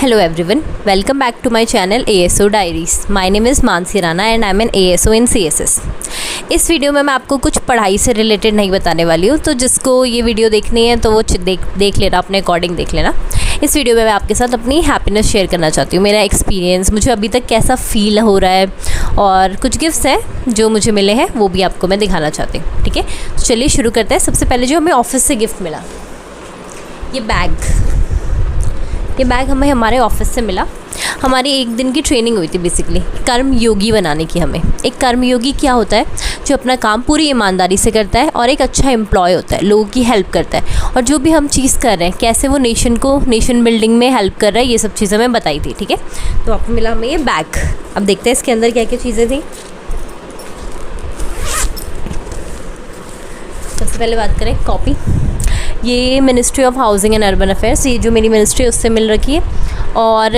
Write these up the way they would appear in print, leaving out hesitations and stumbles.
Hello everyone, welcome back to my channel ASO Diaries. My name is Mansi Rana and I am an ASO in CSS. इस video में मैं आपको कुछ पढ़ाई से related नहीं बताने वाली हूँ, तो जिसको ये वीडियो देखनी है तो वो देख लेना, अपने अकॉर्डिंग देख लेना। इस वीडियो में मैं आपके साथ अपनी हैप्पीनेस शेयर करना चाहती हूँ, मेरा एक्सपीरियंस, मुझे अभी तक कैसा फ़ील हो रहा है और कुछ गिफ्ट्स हैं जो मुझे मिले हैं वो भी आपको मैं दिखाना चाहती हूँ। ठीक है, तो चलिए शुरू करते हैं। सबसे पहले जो हमें ऑफिस से गिफ्ट मिला, ये बैग हमें हमारे ऑफिस से मिला। हमारी एक दिन की ट्रेनिंग हुई थी बेसिकली कर्मयोगी बनाने की। हमें एक कर्मयोगी क्या होता है, जो अपना काम पूरी ईमानदारी से करता है और एक अच्छा एम्प्लॉय होता है, लोगों की हेल्प करता है, और जो भी हम चीज़ कर रहे हैं कैसे वो नेशन बिल्डिंग में हेल्प कर रहा है, ये सब चीज़ें मैं बताई थी। ठीक है, तो आपको मिला हमें ये बैग। अब देखते हैं इसके अंदर क्या क्या चीज़ें थी। सबसे पहले बात करें कॉपी। ये ministry of housing and urban affairs, ये जो मेरी मिनिस्ट्री है उससे मिल रखी है। और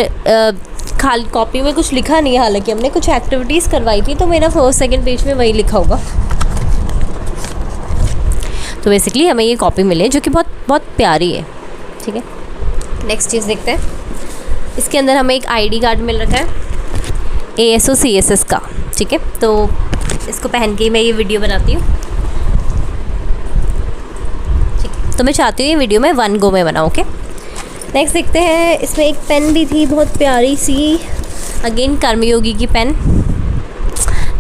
खाली कॉपी में कुछ लिखा नहीं है, हालांकि हमने कुछ एक्टिविटीज़ करवाई थी तो मेरा फर्स्ट सेकंड पेज में वही लिखा होगा। तो बेसिकली हमें ये कॉपी मिली है जो कि बहुत बहुत प्यारी है। ठीक है, नेक्स्ट चीज़ देखते हैं। इसके अंदर हमें एक ID कार्ड मिल रखा है ASO CSS का। ठीक है, तो इसको पहन के मैं ये वीडियो बनाती हूँ। तो मैं चाहती हूँ ये वीडियो मैं 1 गो में बनाऊँ। ओके, नेक्स्ट देखते हैं। इसमें एक पेन भी थी बहुत प्यारी सी, अगेन कर्मयोगी की पेन।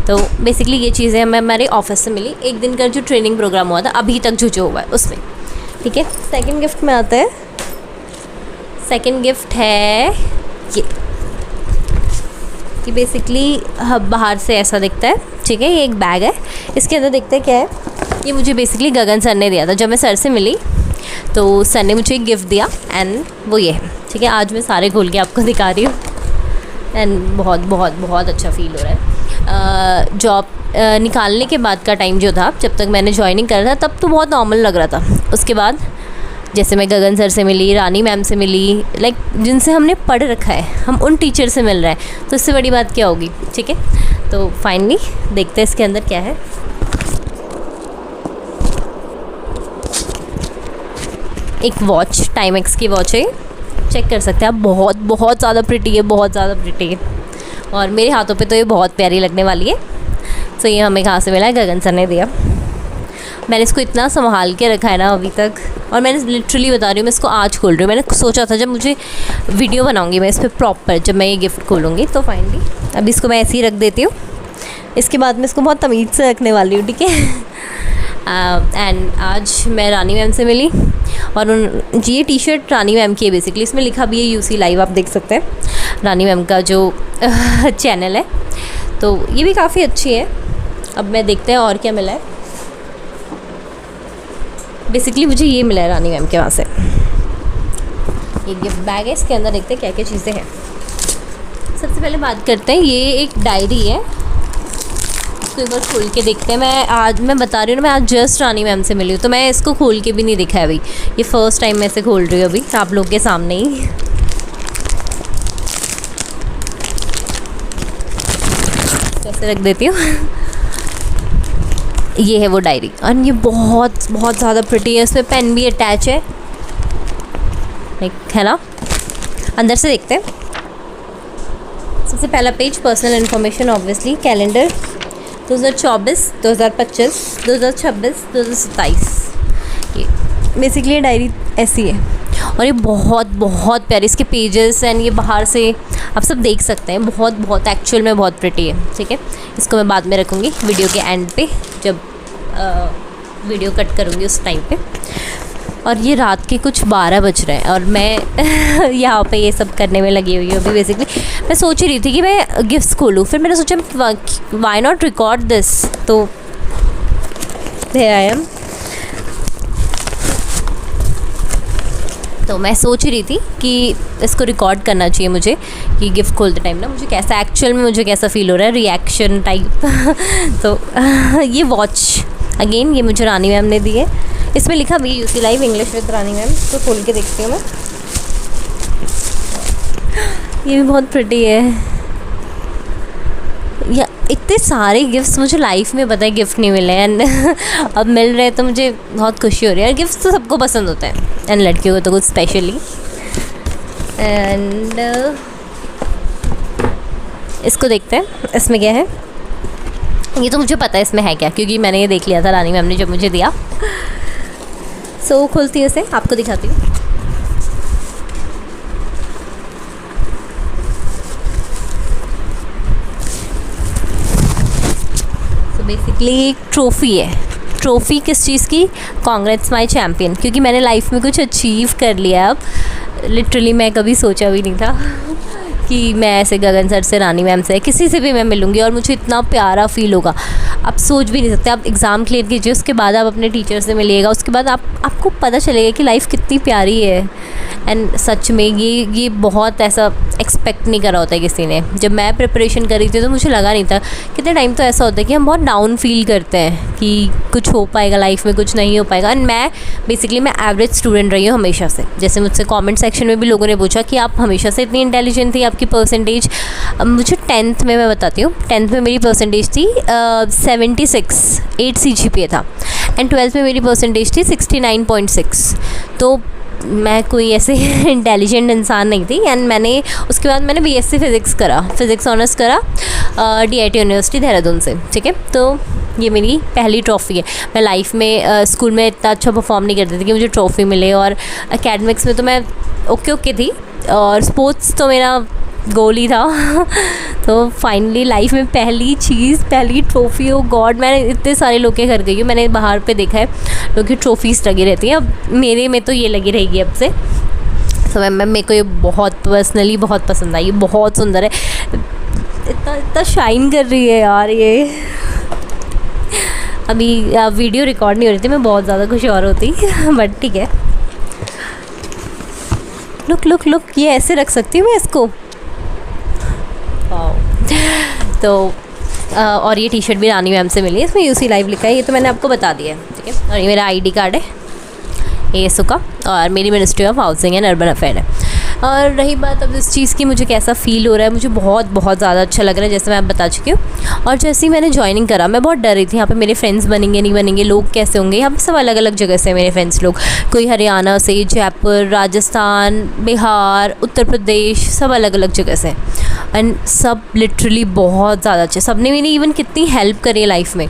तो बेसिकली ये चीज़ें हमें हमारे ऑफिस से मिली, एक दिन का जो ट्रेनिंग प्रोग्राम हुआ था अभी तक जो हुआ है उसमें। ठीक है, सेकंड गिफ्ट में आता है। सेकंड गिफ्ट है ये बेसिकली बाहर से ऐसा दिखता है। ठीक है, ये एक बैग है, इसके अंदर देखते हैं क्या है। ये मुझे बेसिकली गगन सर ने दिया था। जब मैं सर से मिली तो सर ने मुझे एक गिफ्ट दिया एंड वो ये है। ठीक है, आज मैं सारे खोल के आपको दिखा रही हूँ एंड बहुत बहुत बहुत अच्छा फील हो रहा है। जॉब निकालने के बाद का टाइम जो था, जब तक मैंने ज्वाइनिंग करा था तब तो बहुत नॉर्मल लग रहा था। उसके बाद जैसे मैं गगन सर से मिली, रानी मैम से मिली, लाइक जिनसे हमने पढ़ रखा है, हम उन टीचर से मिल रहे हैं, तो इससे बड़ी बात क्या होगी। ठीक है, तो फाइनली देखते हैं इसके अंदर क्या है। एक वॉच, टाइमेक्स की वॉच है, चेक कर सकते हैं आप। बहुत बहुत ज़्यादा प्रिटी है, बहुत ज़्यादा प्रिटी है, और मेरे हाथों पे तो ये बहुत प्यारी लगने वाली है। तो ये हमें कहाँ से मिला है, गगन सर ने दिया। मैंने इसको इतना संभाल के रखा है ना अभी तक, और मैंने लिटरली बता रही हूँ, मैं इसको आज खोल रही हूँ। मैंने सोचा था जब मुझे वीडियो बनाऊँगी मैं इस पर प्रॉपर, जब मैं ये गिफ्ट खोलूँगी, तो फाइनली अभी इसको मैं ऐसे ही रख देती हूँ। इसके बाद मैं इसको बहुत तमीज़ से रखने वाली हूँ। ठीक है, एंड आज मैं रानी मैम से मिली और ये टी शर्ट रानी मैम की है बेसिकली। इसमें लिखा भी है UC लाइव, आप देख सकते हैं रानी मैम का जो चैनल है। तो ये भी काफ़ी अच्छी है। अब मैं देखते हैं और क्या मिला है। बेसिकली मुझे ये मिला है रानी मैम के वहाँ से। ये गिफ्ट बैग है, इसके अंदर देखते हैं क्या क्या चीज़ें हैं। सबसे पहले बात करते हैं, ये एक डायरी है, इसको एक बार खोल के देखते हैं। मैं बता रही हूँ ना, मैं आज जस्ट रानी मैम से मिली हूँ, तो मैं इसको खोल के भी नहीं देखा है अभी। ये फ़र्स्ट टाइम मैं इसे खोल रही हूँ अभी आप लोग के सामने ही। कैसे रख देती हूँ। ये है वो डायरी, और ये बहुत बहुत ज़्यादा प्रिटी है। इसमें पेन भी अटैच है, है ना। अंदर से देखते हैं। सबसे पहला page personal information, obviously calendar 2024, 2025, 2026, 2027। ये बेसिकली ये डायरी ऐसी है, और ये बहुत बहुत प्यारी, इसके पेजेस एंड ये बाहर से आप सब देख सकते हैं, बहुत बहुत एक्चुअल में बहुत प्रिटी है। ठीक है, इसको मैं बाद में रखूँगी वीडियो के एंड पे, जब वीडियो कट करूँगी उस टाइम पे। और ये रात के कुछ 12 बज रहे हैं और मैं यहाँ पे ये सब करने में लगी हुई हूँ अभी। बेसिकली मैं सोच ही रही थी कि मैं गिफ्ट्स खोलूँ, फिर मैंने सोचा व्हाई नॉट रिकॉर्ड दिस, तो देयर आई एम। तो मैं सोच रही थी कि इसको रिकॉर्ड करना चाहिए मुझे, कि गिफ्ट खोलते टाइम ना मुझे कैसा एक्चुअल में मुझे कैसा फ़ील हो रहा है, रिएक्शन टाइप। तो ये वॉच अगेन ये मुझे रानी मैम ने दी है। इसमें लिखा भी UC live English with Rani ma'am. तो खोल के देखती हूँ मैं। ये भी बहुत प्रिटी है। या इतने सारे गिफ्ट्स मुझे लाइफ में पता है गिफ्ट नहीं मिले एंड अब मिल रहे हैं तो मुझे बहुत खुशी हो रही है। गिफ्ट्स तो सबको पसंद होता है एंड लड़कियों को तो कुछ स्पेशली। एंड इसको देखते हैं इसमें क्या है। ये तो मुझे पता है इसमें है क्या, क्योंकि मैंने ये देख लिया था रानी मैम ने जब मुझे दिया। सो खोलती हूँ इसे, आपको दिखाती हूँ। सो बेसिकली एक ट्रॉफ़ी है। ट्रॉफ़ी किस चीज़ की? कांग्रेट्स माय चैम्पियन, क्योंकि मैंने लाइफ में कुछ अचीव कर लिया। अब लिटरली मैं कभी सोचा भी नहीं था कि मैं ऐसे गगन सर से, रानी मैम से, किसी से भी मैं मिलूँगी और मुझे इतना प्यारा फील होगा। आप सोच भी नहीं सकते। आप एग्ज़ाम क्लियर कीजिए, उसके बाद आप अपने टीचर से मिलिएगा, उसके बाद आपको पता चलेगा कि लाइफ कितनी प्यारी है। एंड सच में ये बहुत ऐसा एक्सपेक्ट नहीं करा होता है किसी ने। जब मैं प्रिपरेशन कर रही थी तो मुझे लगा नहीं था। कितने टाइम तो ऐसा होता है कि हम बहुत डाउन फील करते हैं कि कुछ हो पाएगा लाइफ में, कुछ नहीं हो पाएगा। एंड मैं एवरेज स्टूडेंट रही हूँ हमेशा से। जैसे मुझसे कमेंट सेक्शन में भी लोगों ने पूछा कि आप हमेशा से इतनी इंटेलिजेंट थी, आपकी परसेंटेज। मुझे 10th में, मैं बताती हूँ, 10th में मेरी परसेंटेज थी 76, 8 CGPA था। एंड 12th में मेरी परसेंटेज थी 69.6। तो मैं कोई ऐसे इंटेलिजेंट इंसान नहीं थी। एंड मैंने उसके बाद मैंने BSc फिज़िक्स ऑनर्स करा DIT यूनिवर्सिटी देहरादून से। ठीक है, तो ये मेरी पहली ट्रॉफ़ी है। मैं लाइफ में स्कूल में इतना अच्छा परफॉर्म नहीं करती थी कि मुझे ट्रॉफ़ी मिले, और एकेडमिक्स में तो मैं ओके थी, और स्पोर्ट्स तो मेरा गोल ही था। तो फाइनली लाइफ में पहली ट्रॉफ़ी, ओ गॉड। मैंने इतने सारे लोग के घर गई हूँ, मैंने बाहर पे देखा है लोग की ट्रॉफ़ीज़ लगी रहती हैं। अब मेरे में तो ये लगी रहेगी अब से। तो मेरे को ये बहुत पर्सनली बहुत पसंद आई। बहुत सुंदर है, इतना शाइन कर रही है यार ये। अभी वीडियो रिकॉर्ड नहीं हो रही थी, मैं बहुत ज़्यादा कुछ और होती बट ठीक है। लुक, ये ऐसे रख सकती हूँ मैं इसको। तो और ये टी-शर्ट भी रानी मैम से मिली है, इसमें UC लाइव लिखा है। ये तो मैंने आपको बता दिया है, ठीक है। और ये मेरा ID कार्ड है ASO का, और मेरी ministry of housing and urban affair है। और रही बात अब इस चीज़ की, मुझे कैसा फ़ील हो रहा है, मुझे बहुत ज़्यादा अच्छा लग रहा है, जैसे मैं आप बता चुकी हूँ। और जैसे ही मैंने ज्वाइनिंग करा, मैं बहुत डर रही थी यहाँ पे मेरे फ्रेंड्स बनेंगे नहीं बनेंगे, लोग कैसे होंगे। यहाँ पे सब अलग अलग जगह से मेरे फ्रेंड्स लोग, कोई हरियाणा से, जयपुर, राजस्थान, बिहार, उत्तर प्रदेश, सब अलग अलग जगह से। एंड सब लिटरली बहुत ज़्यादा अच्छे। सब ने मेरी इवन कितनी हेल्प करी है लाइफ में।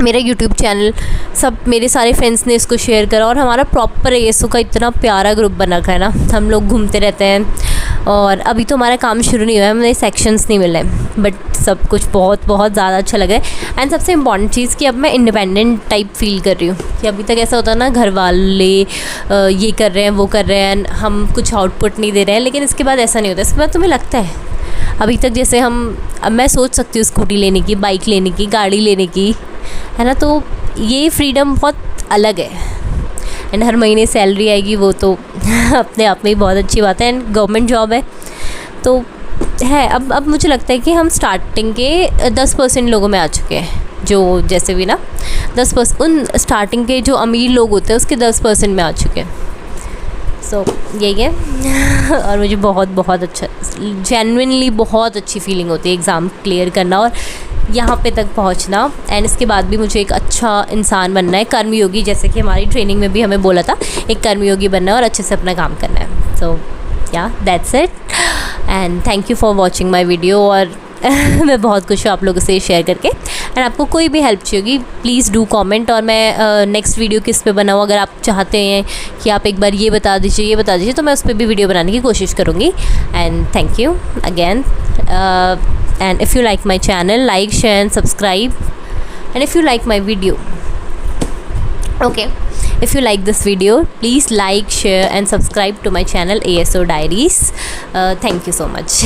मेरा यूट्यूब चैनल, सब मेरे सारे फ्रेंड्स ने इसको शेयर करा, और हमारा प्रॉपर ASO का इतना प्यारा ग्रुप बना रखा है ना। हम लोग घूमते रहते हैं, और अभी तो हमारा काम शुरू नहीं हुआ है, हमें सेक्शंस नहीं मिले, बट सब कुछ बहुत ज़्यादा अच्छा लगा है। एंड सबसे इम्पॉर्टेंट चीज़ कि अब मैं इंडिपेंडेंट टाइप फील कर रही हूँ। कि अभी तक ऐसा होता है ना, घर वाले ये कर रहे हैं, वो कर रहे हैं, हम कुछ आउटपुट नहीं दे रहे हैं, लेकिन इसके बाद ऐसा नहीं होता। इसके बाद तुम्हें लगता है अभी तक जैसे अब मैं सोच सकती हूँ स्कूटी लेने की, बाइक लेने की, गाड़ी लेने की, है ना। तो ये फ्रीडम बहुत अलग है। एंड हर महीने सैलरी आएगी, वो तो अपने आप में ही बहुत अच्छी बात है। एंड गवर्नमेंट जॉब है तो है। अब मुझे लगता है कि हम स्टार्टिंग के 10% लोगों में आ चुके हैं, जो जैसे भी ना 10% उन स्टार्टिंग के जो अमीर लोग होते हैं उसके 10% में आ चुके हैं। सो यही है। और मुझे बहुत अच्छा, जेन्युइनली बहुत अच्छी फीलिंग होती है एग्ज़ाम क्लियर करना और यहाँ पे तक पहुँचना। एंड इसके बाद भी मुझे एक अच्छा इंसान बनना है, कर्मयोगी, जैसे कि हमारी ट्रेनिंग में भी हमें बोला था, एक कर्मयोगी बनना है और अच्छे से अपना काम करना है। सो या that's it, and thank you for watching my video. और मैं बहुत खुश हूँ आप लोगों से शेयर करके। एंड आपको कोई भी हेल्प चाहिए होगी प्लीज़ डू कमेंट, और मैं नेक्स्ट वीडियो किस पे बनाऊँ, अगर आप चाहते हैं कि आप एक बार ये बता दीजिए तो मैं उस पर भी वीडियो बनाने की कोशिश करूँगी। And thank you again, and if you like my channel, like, share and subscribe. And if you like my video, okay, if you like this video, please like, share and subscribe to my channel ASO Diaries. Thank you so much.